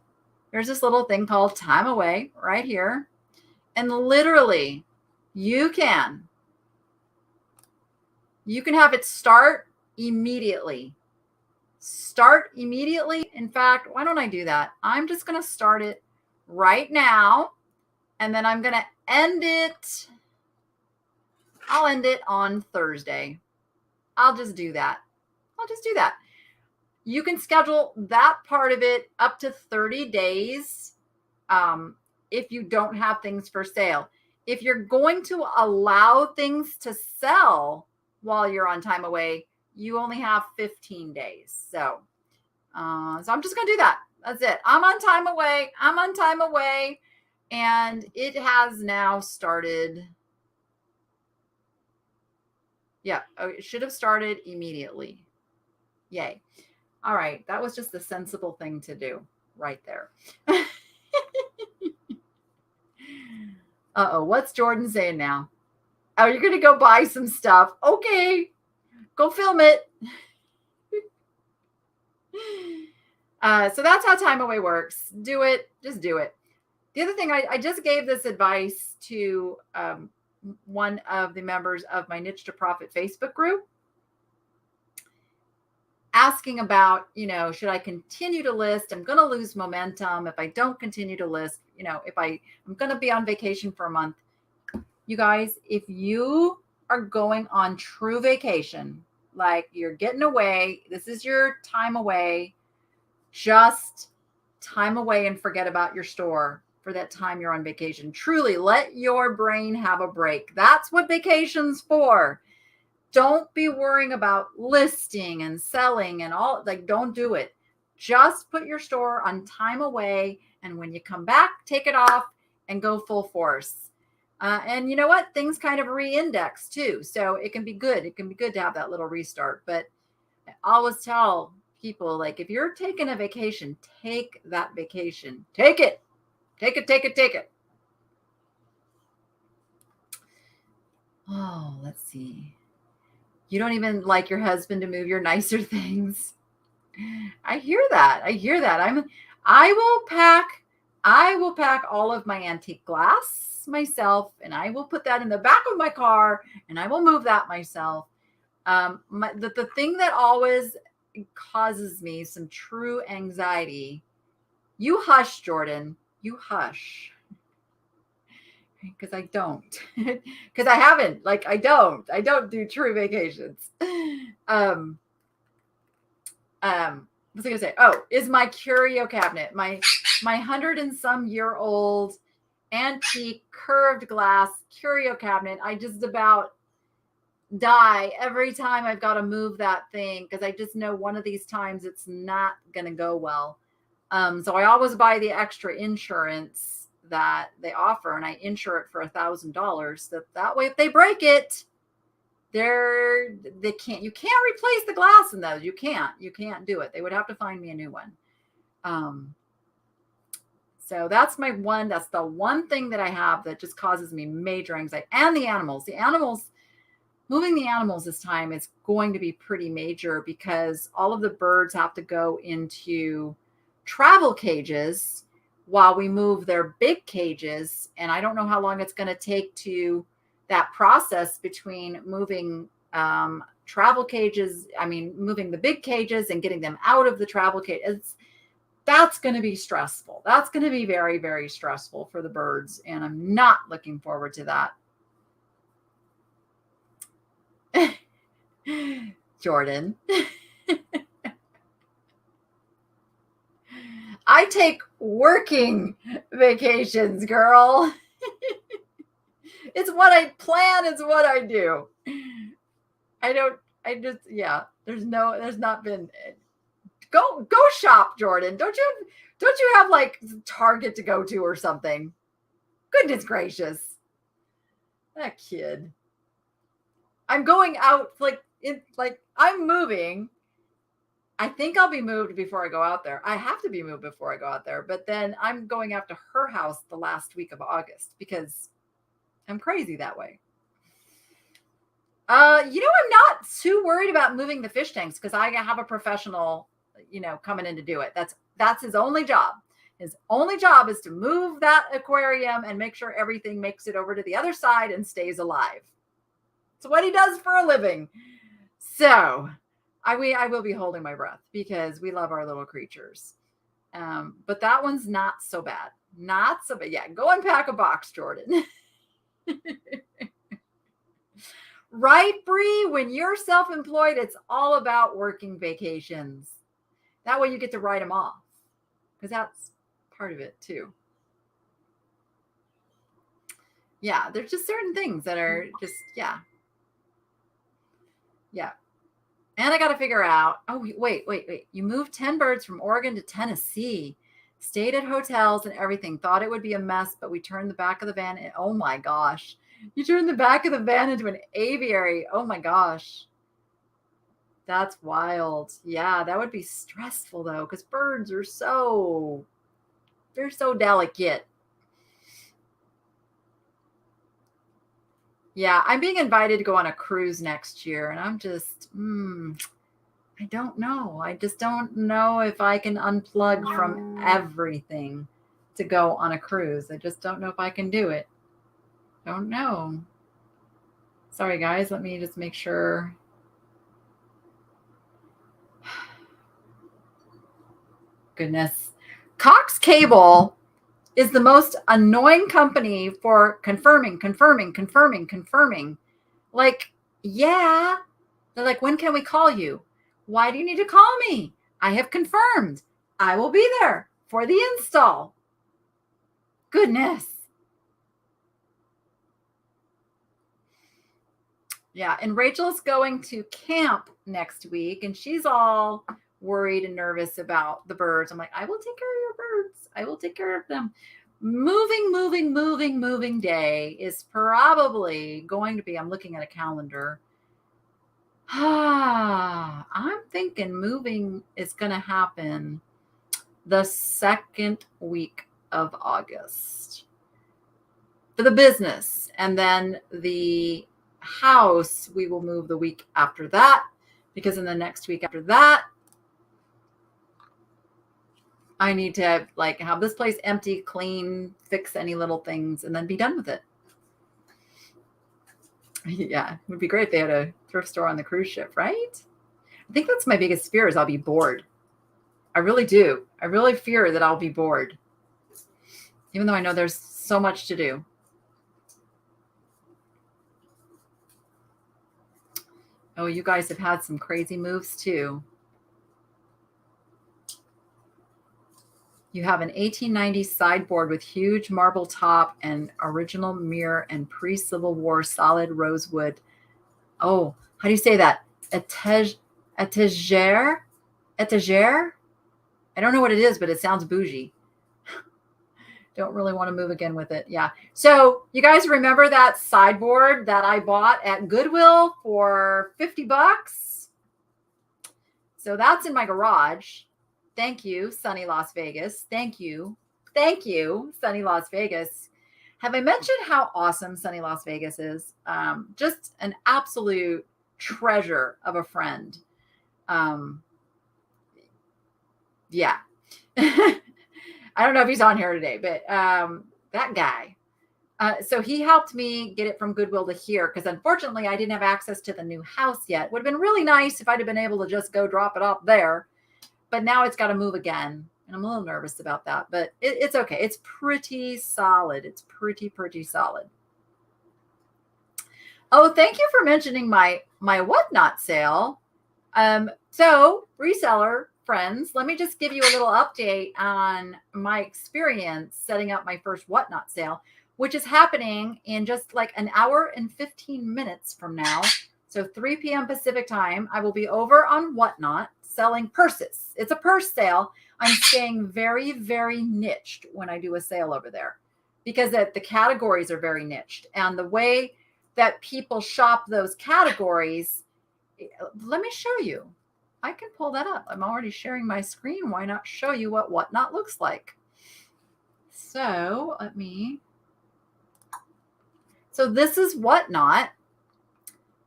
there's this little thing called time away right here. And literally you can have it start immediately. Start immediately. In fact, why don't I do that? I'm just going to start it right now. And then I'm going to end it. I'll end it on Thursday. I'll just do that. You can schedule that part of it up to 30 days if you don't have things for sale. If you're going to allow things to sell while you're on time away, you only have 15 days. So I'm just going to do that. That's it. I'm on time away. And it has now started. Yeah, it should have started immediately. Yay. All right. That was just the sensible thing to do right there. Uh-oh. What's Jordan saying now? Oh, you're going to go buy some stuff. Okay. Go film it. So that's how time away works. Do it. Just do it. The other thing, I just gave this advice to one of the members of my Niche to Profit Facebook group, asking about, should I continue to list? I'm going to lose momentum if I don't continue to list. If I'm going to be on vacation for a month. You guys, if you are going on true vacation, like you're getting away, this is your time away, just time away and forget about your store for that time you're on vacation. Truly let your brain have a break. That's what vacation's for. Don't be worrying about listing and selling and all, don't do it. Just put your store on time away. And when you come back, take it off and go full force. And you know what? Things kind of re-index too. So it can be good. It can be good to have that little restart. But I always tell people, if you're taking a vacation, take that vacation. Take it. Take it. Oh, let's see. You don't even like your husband to move your nicer things. I hear that. I will pack all of my antique glass myself, and I will put that in the back of my car, and I will move that myself. The thing that always causes me some true anxiety. You hush, Jordan. You hush. Because I don't. Because I haven't. I don't do true vacations. What's I gonna say? Oh, is my curio cabinet, my 100 and some year old antique curved glass curio cabinet. I just about die every time I've got to move that thing because I just know one of these times it's not going to go well. So I always buy the extra insurance that they offer, and I insure it for $1,000. That way, if they break it, you can't replace the glass in those. You can't do it. They would have to find me a new one. So that's the one thing that I have that just causes me major anxiety. And moving the animals this time is going to be pretty major because all of the birds have to go into travel cages while we move their big cages. And I don't know how long it's going to take to that process between moving travel cages. I mean, moving the big cages and getting them out of the travel cage. That's going to be stressful. That's going to be very, very stressful for the birds. And I'm not looking forward to that. Jordan. I take working vacations, girl. It's what I plan. It's what I do. There's not been, go shop, Jordan. Don't you have like Target to go to or something? Goodness gracious. That kid. I'm going out I'm moving. I think I'll be moved before I go out there. I have to be moved before I go out there. But then I'm going out to her house the last week of August because I'm crazy that way. I'm not too worried about moving the fish tanks because I have a professional, coming in to do it. That's his only job. His only job is to move that aquarium and make sure everything makes it over to the other side and stays alive. It's what he does for a living. So I will be holding my breath because we love our little creatures. But that one's not so bad. Not so bad. Yeah, go unpack a box, Jordan. Right, Bree? When you're self-employed, it's all about working vacations. That way you get to write them off because that's part of it too. Yeah, there's just certain things that are just, yeah. Yeah. And I got to figure out, wait. You moved 10 birds from Oregon to Tennessee, stayed at hotels and everything, thought it would be a mess, but we turned the back of the van. Oh my gosh. You turned the back of the van into an aviary. Oh my gosh. That's wild. Yeah, that would be stressful though, because birds are they're so delicate. Yeah, I'm being invited to go on a cruise next year, and I'm just, I don't know. I just don't know if I can unplug from everything to go on a cruise. I just don't know if I can do it. Don't know. Sorry, guys. Let me just make sure. Goodness. Cox Cable is the most annoying company for confirming. Like, yeah. They're like, when can we call you? Why do you need to call me? I have confirmed. I will be there for the install. Goodness. Yeah. And Rachel's going to camp next week, and she's all worried and nervous about the birds. I'm like, I will take care of your birds. I will take care of them. Moving day is probably going to be, I'm looking at a calendar. I'm thinking moving is going to happen the second week of August for the business. And then the house, we will move the week after that, because in the next week after that, I need to have this place empty, clean, fix any little things, and then be done with it. Yeah, it would be great if they had a thrift store on the cruise ship, right? I think that's my biggest fear is I'll be bored. I really do. I really fear that I'll be bored, even though I know there's so much to do. Oh, you guys have had some crazy moves too. You have an 1890 sideboard with huge marble top and original mirror and pre-Civil War solid rosewood. Oh, how do you say that? Etagere? Etagere? I don't know what it is, but it sounds bougie. Don't really want to move again with it. Yeah. So you guys remember that sideboard that I bought at Goodwill for $50? So that's in my garage. Thank you, sunny Las Vegas. Thank you. Thank you, sunny Las Vegas. Have I mentioned how awesome sunny Las Vegas is? Just an absolute treasure of a friend. Yeah. I don't know if he's on here today, but that guy. So he helped me get it from Goodwill to here because unfortunately I didn't have access to the new house yet. Would have been really nice if I'd have been able to just go drop it off there. But now it's got to move again. And I'm a little nervous about that, but it's okay. It's pretty solid. It's pretty solid. Oh, thank you for mentioning my Whatnot sale. So reseller friends, let me just give you a little update on my experience setting up my first Whatnot sale, which is happening in just like an hour and 15 minutes from now. So 3 p.m. Pacific time, I will be over on Whatnot selling purses. It's a purse sale. I'm staying very, very niched when I do a sale over there because the categories are very niched. And the way that people shop those categories, let me show you. I can pull that up. I'm already sharing my screen. Why not show you what Whatnot looks like? So so this is Whatnot.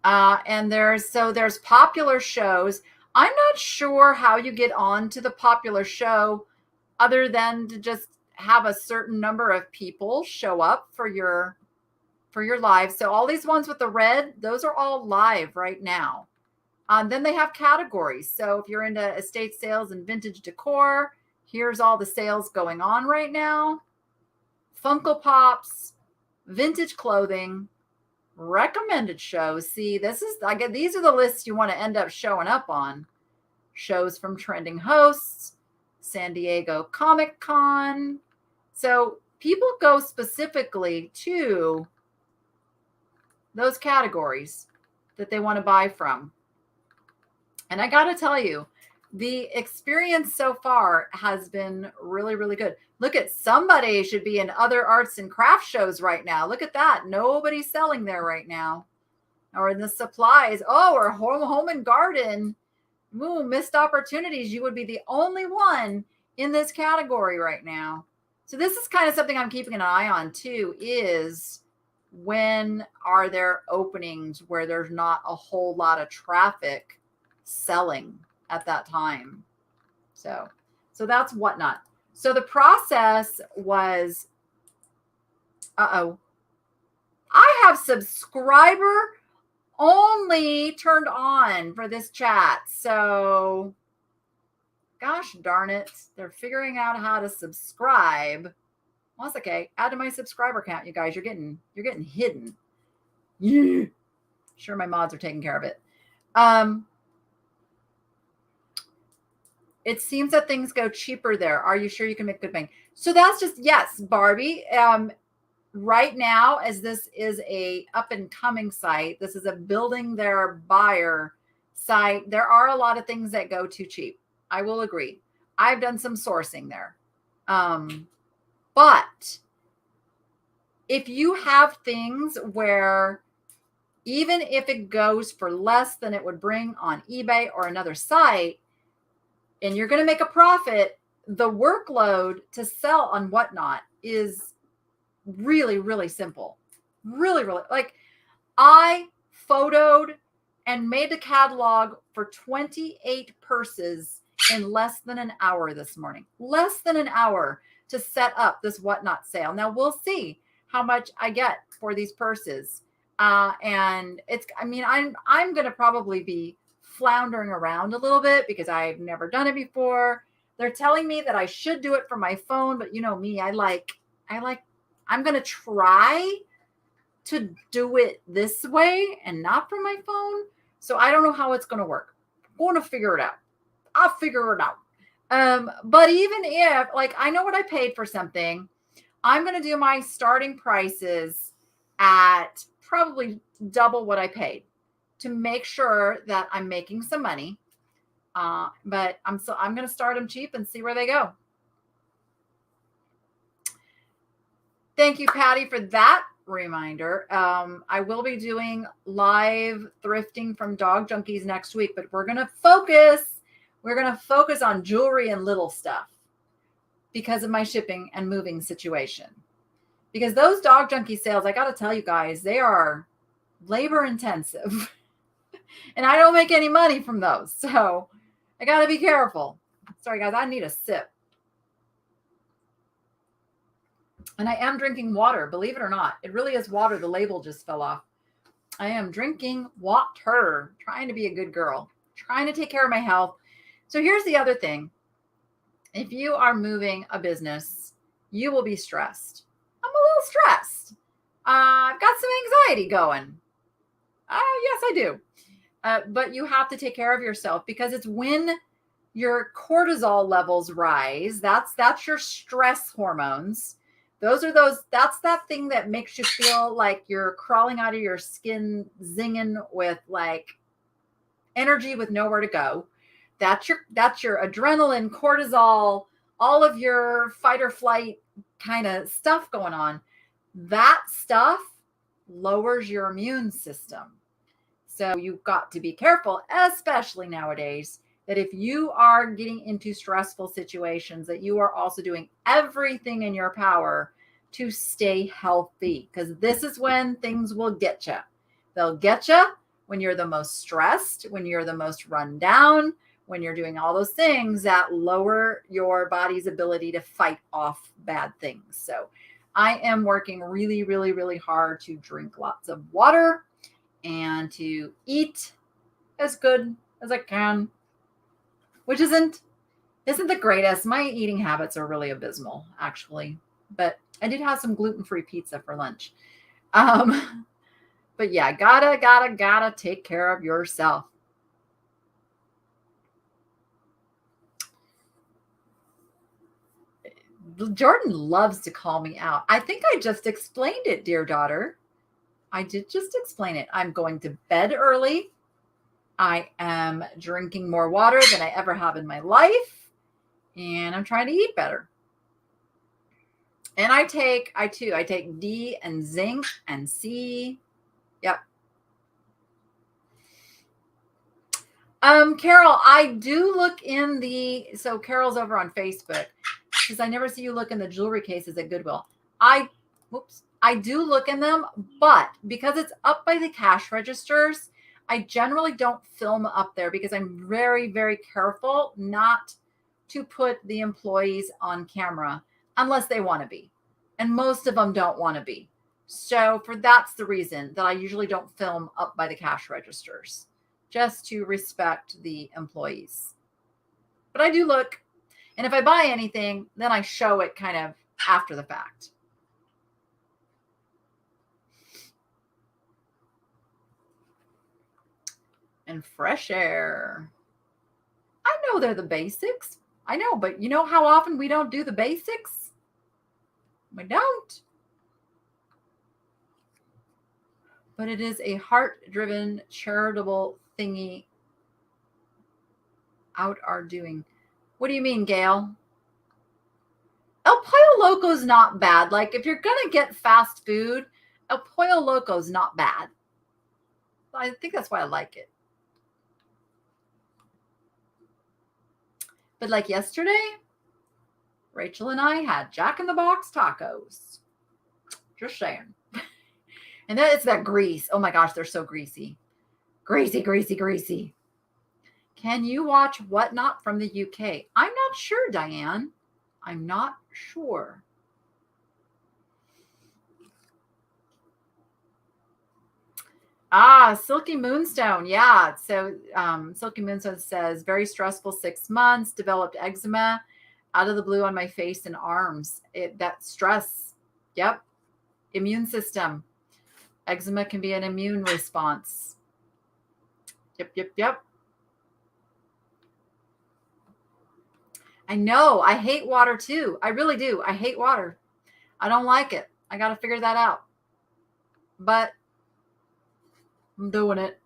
And there's popular shows. I'm not sure how you get on to the popular show other than to just have a certain number of people show up for your live. So all these ones with the red, those are all live right now. Then they have categories. So if you're into estate sales and vintage decor, here's all the sales going on right now. Funko Pops, vintage clothing, recommended shows. See, these are the lists you want to end up showing up on. Shows from trending hosts, San Diego Comic Con. So people go specifically to those categories that they want to buy from. And I got to tell you, the experience so far has been really, really good. Look at somebody should be in other arts and crafts shows right now. Look at that. Nobody's selling there right now. Or in the supplies. Oh, or home and garden. Ooh, missed opportunities. You would be the only one in this category right now. So this is kind of something I'm keeping an eye on too, is when are there openings where there's not a whole lot of traffic selling at that time. So that's Whatnot. So the process was, I have subscriber only turned on for this chat. So gosh darn it, they're figuring out how to subscribe. Well, that's okay. Add to my subscriber count, you guys. You're getting hidden. Yeah. Sure, my mods are taking care of it. It seems that things go cheaper there. Are you sure you can make good money? So that's just, yes, Barbie. Right now, as this is a up and coming site, this is a building their buyer site. There are a lot of things that go too cheap. I will agree. I've done some sourcing there. But if you have things where even if it goes for less than it would bring on eBay or another site, and you're going to make a profit, the workload to sell on Whatnot is really, really simple. Really, really. Like, I photoed and made a catalog for 28 purses in less than an hour this morning. Less than an hour to set up this Whatnot sale. Now, we'll see how much I get for these purses. And I'm going to probably be floundering around a little bit because I've never done it before. They're telling me that I should do it from my phone, but you know me, I'm going to try to do it this way and not from my phone. So I don't know how it's going to work. I'm going to figure it out. I'll figure it out. But even if, like, I know what I paid for something, I'm going to do my starting prices at probably double what I paid to make sure that I'm making some money. But I'm going to start them cheap and see where they go. Thank you, Patty, for that reminder. I will be doing live thrifting from Dog Junkies next week, but we're going to focus on jewelry and little stuff because of my shipping and moving situation. Because those Dog Junkie sales, I got to tell you guys, they are labor intensive. And I don't make any money from those. So I got to be careful. Sorry, guys, I need a sip. And I am drinking water, believe it or not. It really is water. The label just fell off. I am drinking water, trying to be a good girl, trying to take care of my health. So here's the other thing. If you are moving a business, you will be stressed. I'm a little stressed. I've got some anxiety going. Yes, I do. But you have to take care of yourself because it's when your cortisol levels rise. That's your stress hormones. That's that thing that makes you feel like you're crawling out of your skin, zinging with like energy with nowhere to go. That's your adrenaline, cortisol, all of your fight or flight kind of stuff going on. That stuff lowers your immune system. So you've got to be careful, especially nowadays, that if you are getting into stressful situations, that you are also doing everything in your power to stay healthy, because this is when things will get you. They'll get you when you're the most stressed, when you're the most run down, when you're doing all those things that lower your body's ability to fight off bad things. So I am working really, really, really hard to drink lots of water and to eat as good as I can, which isn't the greatest. My eating habits are really abysmal, actually. But I did have some gluten-free pizza for lunch. But yeah, gotta take care of yourself. Jordan loves to call me out. I think I just explained it, dear daughter. I did just explain it. I'm going to bed early. I am drinking more water than I ever have in my life. And I'm trying to eat better. And I take D and zinc and C. Yep. Carol, I do look in so Carol's over on Facebook because I never see you look in the jewelry cases at Goodwill. I do look in them, but because it's up by the cash registers, I generally don't film up there because I'm very, very careful not to put the employees on camera unless they want to be. And most of them don't want to be. So that's the reason that I usually don't film up by the cash registers, just to respect the employees. But I do look, and if I buy anything, then I show it kind of after the fact. And fresh air. I know they're the basics. I know, but you know how often we don't do the basics? We don't. But it is a heart-driven, charitable thingy out our doing. What do you mean, Gail? El Pollo Loco's not bad. Like, if you're going to get fast food, El Pollo Loco's not bad. I think that's why I like it. But like yesterday, Rachel and I had Jack in the Box tacos. Just saying. And then it's that grease. Oh my gosh, they're so greasy. Greasy, greasy, greasy. Can you watch Whatnot from the UK? I'm not sure, Diane. I'm not sure. Silky Moonstone. Yeah. So Silky Moonstone says, very stressful 6 months, developed eczema out of the blue on my face and arms. That stress. Yep. Immune system. Eczema can be an immune response. Yep. I know. I hate water too. I really do. I hate water. I don't like it. I got to figure that out. But I'm doing it.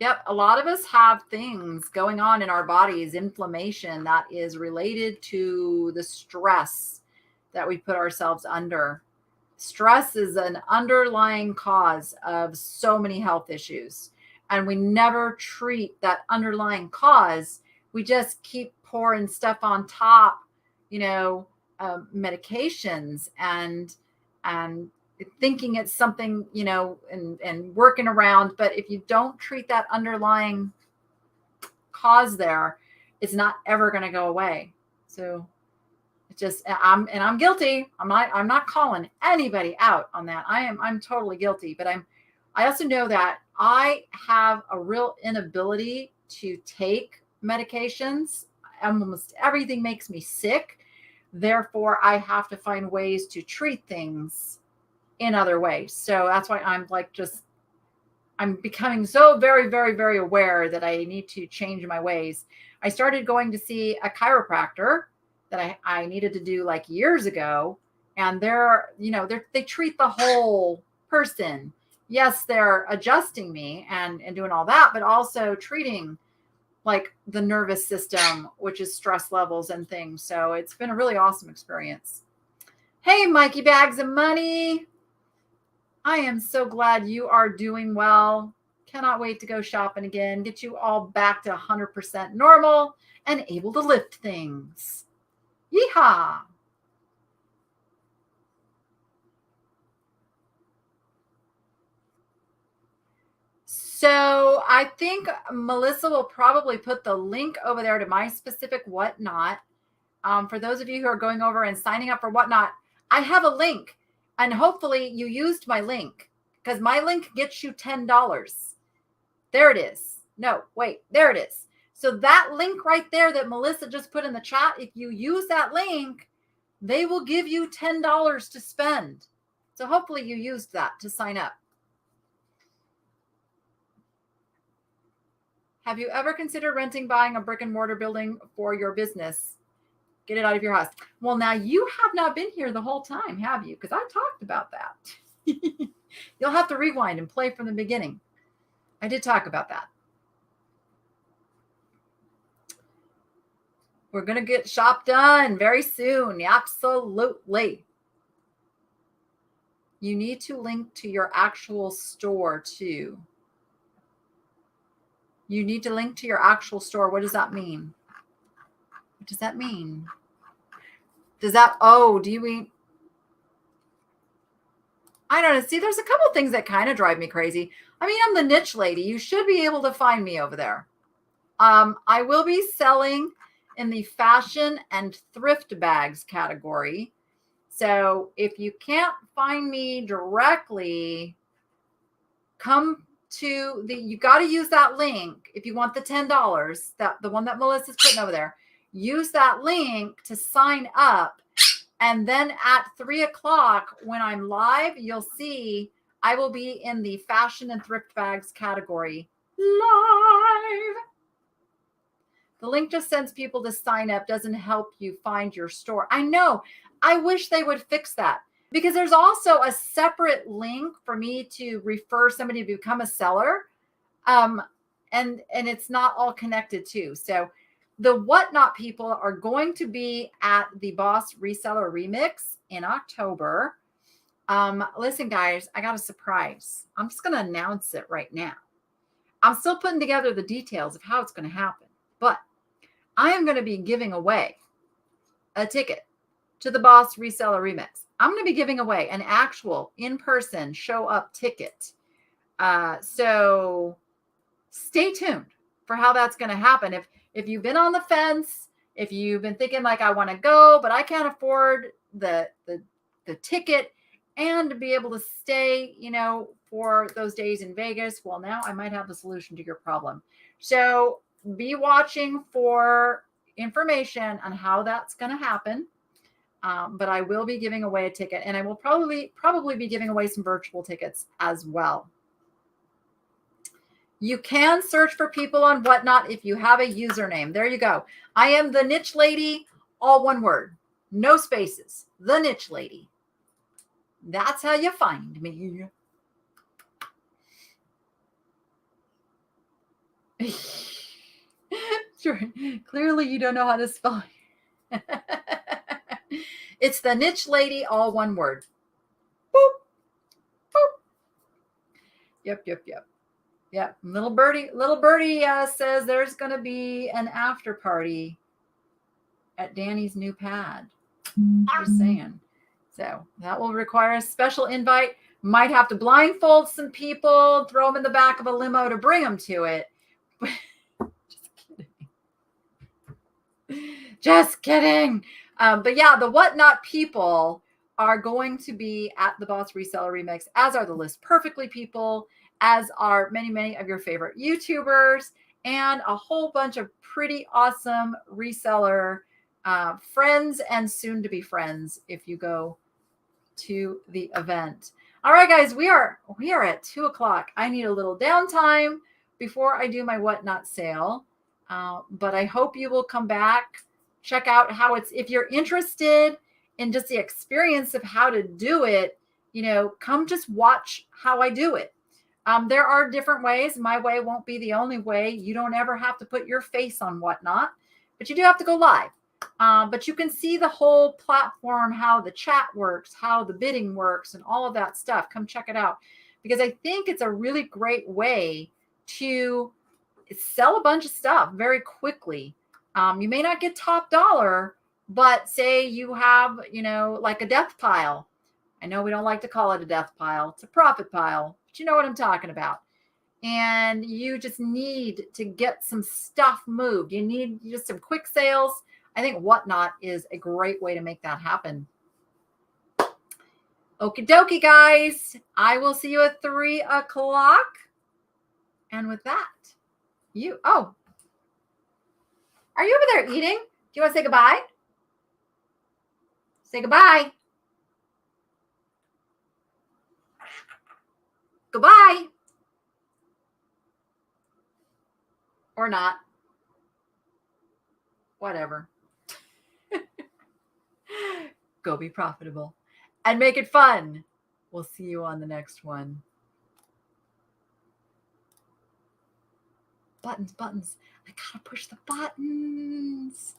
Yep. A lot of us have things going on in our bodies, inflammation that is related to the stress that we put ourselves under. Stress is an underlying cause of so many health issues. And we never treat that underlying cause. We just keep pouring stuff on top, medications and thinking it's something, and working around. But if you don't treat that underlying cause there, it's not ever going to go away. So it's just, I'm guilty. I'm not calling anybody out on that. I'm totally guilty, but I also know that I have a real inability to take medications. Almost everything makes me sick. Therefore, I have to find ways to treat things in other ways. So that's why I'm becoming so very, very, very aware that I need to change my ways. I started going to see a chiropractor that I needed to do like years ago. And they treat the whole person. Yes, they're adjusting me and doing all that, but also treating like the nervous system, which is stress levels and things. So it's been a really awesome experience. Hey, Mikey Bags of Money. I am so glad you are doing well. Cannot wait to go shopping again, get you all back to 100% normal and able to lift things. Yeehaw. So I think Melissa will probably put the link over there to my specific Whatnot. For those of you who are going over and signing up for Whatnot, I have a link, and hopefully you used my link, because my link gets you $10. There it is. No, wait, there it is. So that link right there that Melissa just put in the chat, if you use that link, they will give you $10 to spend. So hopefully you used that to sign up. Have you ever considered renting, buying a brick and mortar building for your business? Get it out of your house. Well, now you have not been here the whole time, have you? Because I talked about that. You'll have to rewind and play from the beginning. I did talk about that. We're going to get shop done very soon. Absolutely. You need to link to your actual store too. You need to link to your actual store. What does that mean? What does that mean? Do you mean? I don't know. See, there's a couple things that kind of drive me crazy. I mean, I'm the niche lady. You should be able to find me over there. I will be selling in the fashion and thrift bags category. So if you can't find me directly, you got to use that link. If you want the $10, the one that Melissa's putting over there, use that link to sign up. And then at 3:00 when I'm live, you'll see I will be in the fashion and thrift bags category live. The link just sends people to sign up, doesn't help you find your store. I know. I wish they would fix that, because there's also a separate link for me to refer somebody to become a seller. And it's not all connected too. So the Whatnot people are going to be at the Boss Reseller Remix in October. Listen, guys, I got a surprise. I'm just going to announce it right now. I'm still putting together the details of how it's going to happen, but I am going to be giving away a ticket to the Boss Reseller Remix. I'm going to be giving away an actual in-person show up ticket. So stay tuned for how that's going to happen. If you've been on the fence, if you've been thinking like, I want to go, but I can't afford the ticket and to be able to stay, for those days in Vegas, well, now I might have the solution to your problem. So be watching for information on how that's going to happen. But I will be giving away a ticket, and I will probably be giving away some virtual tickets as well. You can search for people on Whatnot if you have a username. There you go. I am the Niche Lady, all one word, no spaces. The Niche Lady. That's how you find me. Sure. Clearly, you don't know how to spell. It's the Niche Lady, all one word. Boop, boop. Yep. Yeah, little birdie says there's going to be an after party at Danny's new pad. Just saying. So that will require a special invite. Might have to blindfold some people, throw them in the back of a limo to bring them to it. Just kidding. Just kidding. But yeah, the Whatnot people are going to be at the Boss Reseller Remix, as are the List Perfectly people, as are many, many of your favorite YouTubers, and a whole bunch of pretty awesome reseller friends and soon to be friends if you go to the event. All right, guys, we are at 2:00. I need a little downtime before I do my Whatnot sale. But I hope you will come back, check out how it's, if you're interested in just the experience of how to do it, come just watch how I do it. There are different ways. My way won't be the only way. You don't ever have to put your face on Whatnot, but you do have to go live. But you can see the whole platform, how the chat works, how the bidding works, and all of that stuff. Come check it out, because I think it's a really great way to sell a bunch of stuff very quickly. You may not get top dollar, but say you have, like a death pile. I know we don't like to call it a death pile. It's a profit pile, but you know what I'm talking about. And you just need to get some stuff moved. You need just some quick sales. I think Whatnot is a great way to make that happen. Okie dokie, guys. I will see you at 3:00. And with that, are you over there eating? Do you want to say goodbye? Say goodbye. Goodbye. Or not. Whatever. Go be profitable and make it fun. We'll see you on the next one. Buttons. I gotta push the buttons.